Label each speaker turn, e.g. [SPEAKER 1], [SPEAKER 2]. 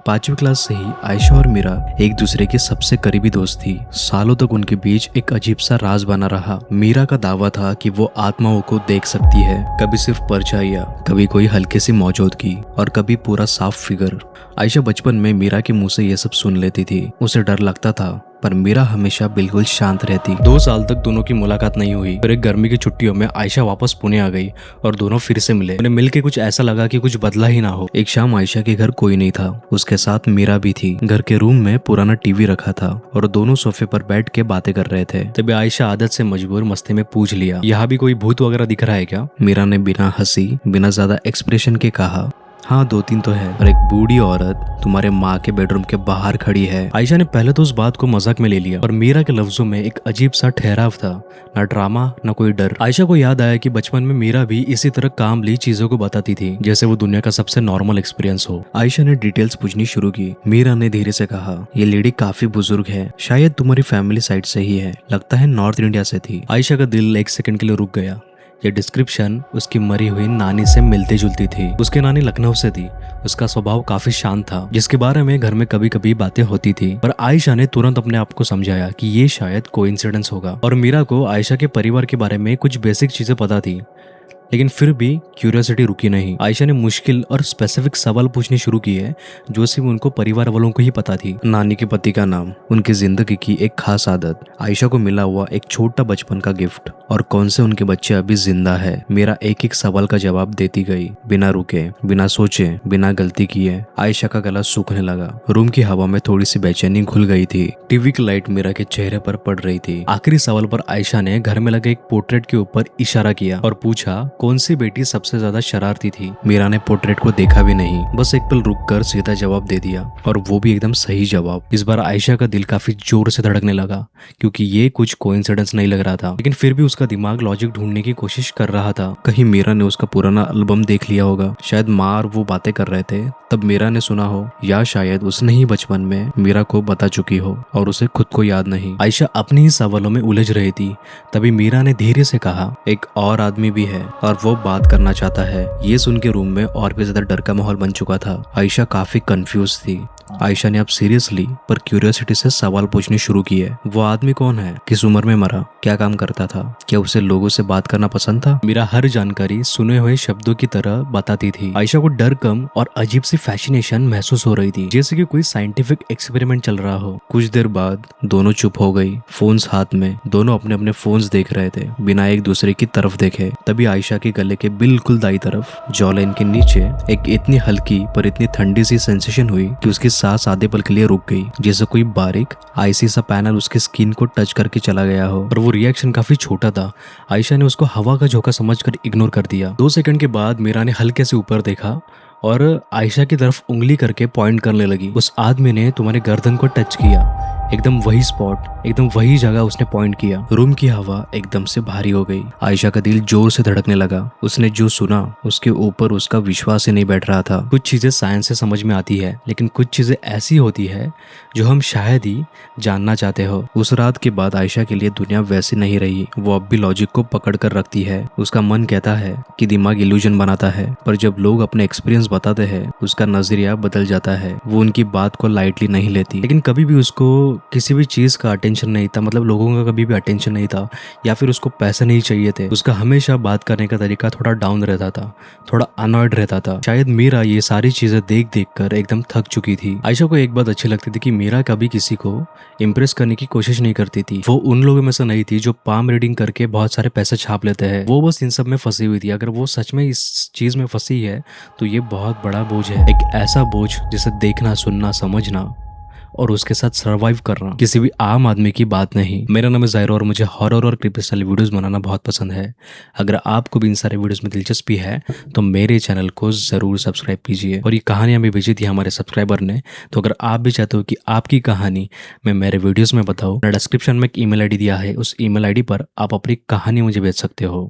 [SPEAKER 1] 5वीं क्लास से ही आयशा और मीरा एक दूसरे की सबसे करीबी दोस्त थी। सालों तक उनके बीच एक अजीब सा राज बना रहा। मीरा का दावा था कि वो आत्माओं को देख सकती है, कभी सिर्फ परछाइयां, कभी कोई हल्की सी मौजूदगी और कभी पूरा साफ फिगर। आयशा बचपन में मीरा के मुंह से ये सब सुन लेती थी। उसे डर लगता था, पर मीरा हमेशा बिल्कुल शांत रहती। 2 साल तक दोनों की मुलाकात नहीं हुई। फिर एक गर्मी की छुट्टियों में आयशा वापस पुणे आ गई और दोनों फिर से मिले। उन्हें मिलके कुछ ऐसा लगा कि कुछ बदला ही ना हो। एक शाम आयशा के घर कोई नहीं था, उसके साथ मीरा भी थी। घर के रूम में पुराना टीवी रखा था और दोनों सोफे पर बैठ के बातें कर रहे थे। तभी आयशा आदत से मजबूर मस्ती में पूछ लिया, यहाँ भी कोई भूत वगैरह दिख रहा है क्या? मीरा ने बिना हंसी, बिना ज्यादा एक्सप्रेशन के कहा, हाँ 2-3 तो है, और एक बूढ़ी औरत तुम्हारे माँ के बेडरूम के बाहर खड़ी है। आयशा ने पहले तो उस बात को मजाक में ले लिया, पर मीरा के लफ्जों में एक अजीब सा ठहराव था, ना ड्रामा ना कोई डर। आयशा को याद आया कि बचपन में मीरा भी इसी तरह कामली चीजों को बताती थी, जैसे वो दुनिया का सबसे नॉर्मल एक्सपीरियंस हो। आयशा ने डिटेल्स पूछनी शुरू की। मीरा ने धीरे से कहा, ये लेडी काफी बुजुर्ग है, शायद तुम्हारी फैमिली साइड से ही है, लगता है नॉर्थ इंडिया से थी। आयशा का दिल एक सेकंड के लिए रुक गया। ये डिस्क्रिप्शन उसकी मरी हुई नानी से मिलती जुलती थी। उसकी नानी लखनऊ से थी। उसका स्वभाव काफी शांत था, जिसके बारे में घर में कभी कभी बातें होती थी। पर आयशा ने तुरंत अपने आप को समझाया कि ये शायद कोइंसिडेंस होगा। और मीरा को आयशा के परिवार के बारे में कुछ बेसिक चीजें पता थी, लेकिन फिर भी क्यूरियोसिटी रुकी नहीं। आयशा ने मुश्किल और स्पेसिफिक सवाल पूछने शुरू किए, जो सिर्फ उनको परिवार वालों को ही पता थी। नानी के पति का नाम, उनकी जिंदगी की एक खास आदत, आयशा को मिला हुआ एक छोटा बचपन का गिफ्ट, और कौन से उनके बच्चे अभी जिंदा है। मेरा एक एक सवाल का जवाब देती गई, बिना रुके, बिना सोचे, बिना गलती किए। आयशा का गला सूखने लगा। रूम की हवा में थोड़ी सी बेचैनी घुल गई थी। टीवी की लाइट मीरा के चेहरे पर पड़ रही थी। आखिरी सवाल पर आयशा ने घर में लगे एक पोर्ट्रेट के ऊपर इशारा किया और पूछा, कौन सी बेटी सबसे ज्यादा शरारती थी? मीरा ने पोर्ट्रेट को देखा भी नहीं, बस एक पल रुककर सीधा जवाब दे दिया, और वो भी एकदम सही जवाब। इस बार आयशा का दिल काफी जोर से धड़कने लगा, क्योंकि ये कुछ कोइंसिडेंस नहीं लग रहा था। लेकिन फिर भी उसका दिमाग लॉजिक ढूंढने की कोशिश कर रहा था। कहीं मीरा ने उसका पुराना एल्बम देख लिया होगा, शायद माँ और वो बातें कर रहे थे, तब मीरा ने सुना हो, या शायद उसने ही बचपन में मीरा को बता चुकी हो और उसे खुद को याद नहीं। आयशा अपने ही सवालों में उलझ रही थी। तभी मीरा ने धीरे से कहा, एक और आदमी भी है और वो बात करना चाहता है। ये सुन के रूम में और भी ज्यादा डर का माहौल बन चुका था। आयशा काफी कंफ्यूज थी। आयशा ने अब सीरियसली पर क्यूरियोसिटी से सवाल पूछने शुरू किए। वो आदमी कौन है? किस उम्र में मरा? क्या काम करता था? क्या उसे लोगों से बात करना पसंद था? मीरा हर जानकारी सुने हुए शब्दों की तरह बताती थी। आयशा को डर कम और अजीब सी फैसिनेशन महसूस हो रही थी, जैसे कि कोई साइंटिफिक एक्सपेरिमेंट चल रहा हो। कुछ देर बाद दोनों चुप हो गई, फोन्स हाथ में। दोनों अपने अपने फोन्स देख रहे थे, बिना एक दूसरे की तरफ देखे। तभी आयशा के गले के बिल्कुल दाई तरफ, जॉलाइन के नीचे, एक इतनी हल्की पर इतनी ठंडी सी सेंसेशन हुई कि उसकी सांस आधे पल के लिए रुक गई, जैसे कोई बारीक आईसी सा पैनल उसकी स्किन को टच करके चला गया हो। और वो रिएक्शन काफी छोटा था। आयशा ने उसको हवा का झोंका समझकर इग्नोर कर दिया। 2 सेकंड के बाद मीरा ने हल्के से ऊपर देखा और आयशा की तरफ उंगली करके पॉइंट करने लगी। उस आदमी ने तुम्हारे गर्दन को टच किया, एकदम वही स्पॉट, एकदम वही जगह उसने पॉइंट किया। रूम की हवा एकदम से भारी हो गई। आयशा का दिल जोर से धड़कने लगा। उसने जो सुना उसके ऊपर उसका विश्वास ही नहीं बैठ रहा था। कुछ चीजें साइंस से समझ में आती है, लेकिन कुछ चीजें ऐसी होती है जो हम शायद ही जानना चाहते हो। उस रात के बाद आयशा के लिए दुनिया वैसी नहीं रही। वो अब भी लॉजिक को पकड़ कर रखती है। उसका मन कहता है कि दिमाग इल्यूजन बनाता है, पर जब लोग अपने एक्सपीरियंस बताते हैं उसका नजरिया बदल जाता है। वो उनकी बात को लाइटली नहीं लेती। लेकिन कभी भी उसको किसी भी चीज का अटेंशन नहीं था, मतलब लोगों का कभी भी अटेंशन नहीं था, या फिर उसको पैसे नहीं चाहिए थे। उसका हमेशा बात करने का तरीका थोड़ा डाउन रहता था, थोड़ा अनॉयड रहता था। शायद मीरा ये सारी चीजें देख देख कर एकदम थक चुकी थी। आयशा को एक बात अच्छी लगती थी कि मीरा कभी किसी को इम्प्रेस करने की कोशिश नहीं करती थी। वो उन लोगों में से नहीं थी जो पाम रीडिंग करके बहुत सारे पैसे छाप लेते हैं। वो बस इन सब में फंसी हुई थी। अगर वो सच में इस चीज में फंसी है तो ये बहुत बड़ा बोझ है, एक ऐसा बोझ जिसे देखना, सुनना, समझना और उसके साथ सरवाइव करना किसी भी आम आदमी की बात नहीं। मेरा नाम है ज़ाहिर और मुझे हॉरर और क्रीपी स्टाइल वीडियोस बनाना बहुत पसंद है। अगर आपको भी इन सारे वीडियोस में दिलचस्पी है तो मेरे चैनल को ज़रूर सब्सक्राइब कीजिए। और ये कहानियाँ भी भेजी थी हमारे सब्सक्राइबर ने, तो अगर आप भी चाहते हो कि आपकी कहानी मैं मेरे वीडियोज़ में बताऊँ, डिस्क्रिप्शन में एक email ID दिया है, उस email ID पर आप अपनी कहानी मुझे भेज सकते हो।